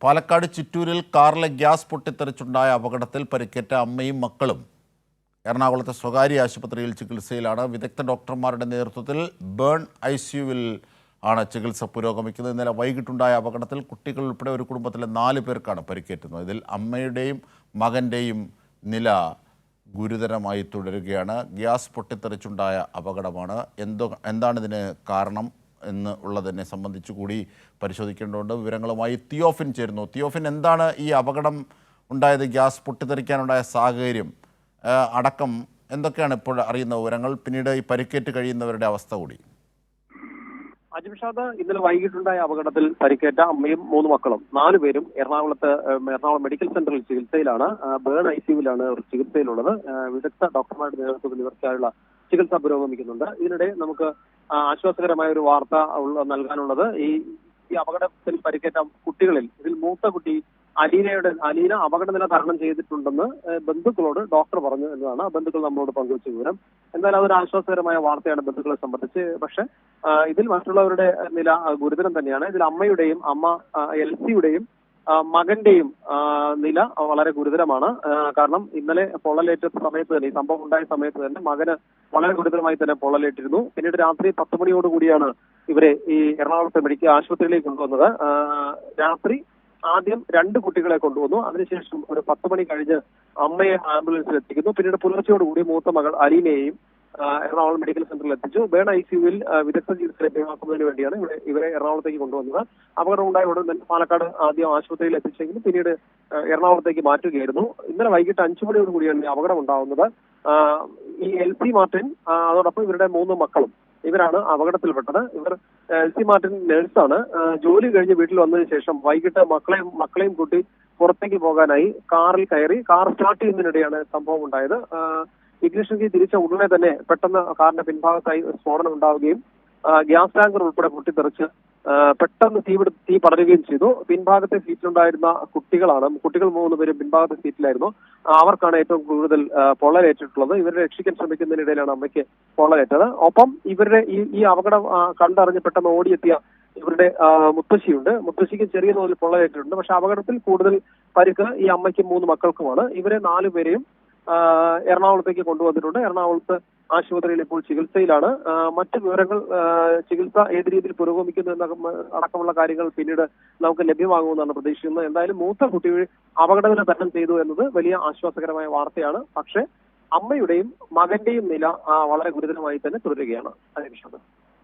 പാലക്കാട് ചിറ്റൂരിൽ കാറിലെ ഗ്യാസ് പൊട്ടിത്തെറിച്ചുണ്ടായ അപകടത്തിൽ പരിക്കേറ്റ അമ്മയും മക്കളും എറണാകുളത്തെ സ്വകാര്യ ആശുപത്രിയിൽ ചികിത്സയിലാണ്. വിദഗ്ധ ഡോക്ടർമാരുടെ നേതൃത്വത്തിൽ ബേൺ ICUവിൽ ആണ് ചികിത്സ പുരോഗമിക്കുന്നത്. ഇന്നലെ വൈകിട്ടുണ്ടായ അപകടത്തിൽ കുട്ടികൾ ഉൾപ്പെടെ ഒരു കുടുംബത്തിലെ 4 പേർക്കാണ് പരിക്കേറ്റുന്നത്. ഇതിൽ അമ്മയുടെയും മകൻ്റെയും നില ഗുരുതരമായി തുടരുകയാണ്. ഗ്യാസ് പൊട്ടിത്തെറിച്ചുണ്ടായ അപകടമാണ്. എന്താണ് ഇതിന് കാരണം എന്നുള്ളതിനെ സംബന്ധിച്ച് കൂടി പരിശോധിക്കേണ്ടതുണ്ട്. വിവരങ്ങളുമായി തിയോഫിൻ ചേരുന്നു. തിയോഫിൻ, എന്താണ് ഈ അപകടം ഉണ്ടായത്? ഗ്യാസ് പൊട്ടിത്തെറിക്കാനുണ്ടായ സാഹചര്യം അടക്കം എന്തൊക്കെയാണ് ഇപ്പോൾ അറിയുന്ന വിവരങ്ങൾ? പിന്നീട് ഈ പരിക്കേറ്റ് കഴിയുന്നവരുടെ അവസ്ഥ കൂടി. അജിംഷാദ്, ഇന്നലെ വൈകിട്ടുണ്ടായ അപകടത്തിൽ പരിക്കേറ്റ അമ്മയും 3 മക്കളും 4 പേരും എറണാകുളം മെഡിക്കൽ സെന്ററിൽ ചികിത്സയിലാണ്. ബേൺ ICUവിലാണ് അവർ ചികിത്സയിലുള്ളത്. വിദഗ്ധ ഡോക്ടർമാരുടെ നേതൃത്വത്തിൽ ഇവർക്കായുള്ള ചികിത്സ പുരോഗമിക്കുന്നുണ്ട്. ഇതിനിടെ നമുക്ക് ആശ്വാസകരമായ ഒരു വാർത്ത നൽകാനുള്ളത്, ഈ അപകടത്തിൽ പരിക്കേറ്റ കുട്ടികളിൽ ഇതിൽ മൂത്ത കുട്ടി അലീന അപകടനില തരണം ചെയ്തിട്ടുണ്ടെന്ന് ബന്ധുക്കളോട് ഡോക്ടർ പറഞ്ഞു എന്നതാണ് ബന്ധുക്കൾ നമ്മളോട് പങ്കുവച്ച വിവരം. എന്തായാലും അതൊരു ആശ്വാസകരമായ വാർത്തയാണ് ബന്ധുക്കളെ സംബന്ധിച്ച്. പക്ഷെ ഇതിൽ മറ്റുള്ളവരുടെ നില ഗുരുതരം തന്നെയാണ്. ഇതിൽ അമ്മയുടെയും എൽസിയുടെയും മകന്റെയും നില വളരെ ഗുരുതരമാണ്. കാരണം ഇന്നലെ പൊള്ളലേറ്റ സമയത്ത് തന്നെ, ഈ സംഭവം ഉണ്ടായ സമയത്ത് തന്നെ മകന് വളരെ ഗുരുതരമായി തന്നെ പൊള്ളലേറ്റിരുന്നു. പിന്നീട് രാത്രി 10 മണിയോടുകൂടിയാണ് ഇവരെ ഈ എറണാകുളത്തെ മെഡിക്കൽ ആശുപത്രിയിലേക്ക് കൊണ്ടുവന്നത്. രാത്രി ആദ്യം 2 കുട്ടികളെ കൊണ്ടുവന്നു. അതിനുശേഷം ഒരു 10 മണി കഴിഞ്ഞ് അമ്മയെ ആംബുലൻസിൽ എത്തിക്കുന്നു. പിന്നീട് പുലർച്ചയോടുകൂടി മൂത്ത മകൾ അലീനയെയും എറണാകുളം മെഡിക്കൽ സെന്ററിൽ എത്തിച്ചു. ബേൺ ICUവിൽ വിദഗ്ധ ചികിത്സ ലഭ്യമാക്കുന്നതിന് വേണ്ടിയാണ് ഇവരെ എറണാകുളത്തേക്ക് കൊണ്ടുവന്നത്. അപകടം ഉണ്ടായ ഉടൻ തന്നെ പാലക്കാട് ആദ്യം ആശുപത്രിയിൽ എത്തിച്ചെങ്കിലും പിന്നീട് എറണാകുളത്തേക്ക് മാറ്റുകയായിരുന്നു. ഇന്നലെ വൈകിട്ട് 5 മണിയോടുകൂടിയാണ് അപകടം ഉണ്ടാവുന്നത്. ഈ LC മാർട്ടിൻ അതോടൊപ്പം ഇവരുടെ 3 മക്കളും ഇവരാണ് അപകടത്തിൽപ്പെട്ടത്. ഇവർ LC മാർട്ടിൻ നഴ്സാണ്. ജോലി കഴിഞ്ഞ് വീട്ടിൽ വന്നതിന് ശേഷം വൈകിട്ട് മക്കളെയും കൂട്ടി പുറത്തേക്ക് പോകാനായി കാറിൽ കയറി. കാർ സ്റ്റാർട്ട് ചെയ്യുന്നതിനിടെയാണ് സംഭവം ഉണ്ടായത്. ഇഗ്നിഷൻ കീ തിരിച്ച ഉടനെ തന്നെ പെട്ടെന്ന് കാറിന്റെ പിൻഭാഗത്തായി സ്ഫോടനം ഉണ്ടാവുകയും ഗ്യാസ് ടാങ്കർ ഉൾപ്പെടെ പൊട്ടിത്തെറിച്ച് പെട്ടെന്ന് തീ പടരുകയും ചെയ്തു. പിൻഭാഗത്തെ സീറ്റിലുണ്ടായിരുന്ന കുട്ടികൾ 3 പേരും പിൻഭാഗത്തെ സീറ്റിലായിരുന്നു. അവർക്കാണ് ഏറ്റവും കൂടുതൽ പൊള്ളലേറ്റിട്ടുള്ളത്. ഇവരെ രക്ഷിക്കാൻ ശ്രമിക്കുന്നതിനിടയിലാണ് അമ്മയ്ക്ക് പൊള്ളലേറ്റത്. ഒപ്പം ഇവരുടെ ഈ അപകടം കണ്ടറിഞ്ഞ് പെട്ടെന്ന് ഓടിയെത്തിയ ഇവരുടെ മുത്തശ്ശിയുണ്ട്. മുത്തശ്ശിക്ക് ചെറിയ തോതിൽ പൊള്ളലേറ്റിട്ടുണ്ട്. പക്ഷെ അപകടത്തിൽ കൂടുതൽ പരിക്ക് ഈ അമ്മയ്ക്കും 3 മക്കൾക്കുമാണ്. ഇവരെ 4 പേരെയും എറണാകുളത്തേക്ക് കൊണ്ടുവന്നിട്ടുണ്ട്. എറണാകുളത്ത് ആശുപത്രിയിൽ ഇപ്പോൾ ചികിത്സയിലാണ്. മറ്റു വിവരങ്ങൾ, ചികിത്സ ഏത് രീതിയിൽ പുരോഗമിക്കുന്നു അടക്കമുള്ള കാര്യങ്ങൾ പിന്നീട് നമുക്ക് ലഭ്യമാകുമെന്നാണ് പ്രതീക്ഷിക്കുന്നത്. എന്തായാലും മൂത്ത കുട്ടി അപകടനില തരണം ചെയ്തു എന്നത് വലിയ ആശ്വാസകരമായ വാർത്തയാണ്. പക്ഷേ അമ്മയുടെയും മകന്റെയും നില വളരെ ഗുരുതരമായി തന്നെ തുടരുകയാണ്. അതിനുശേഷം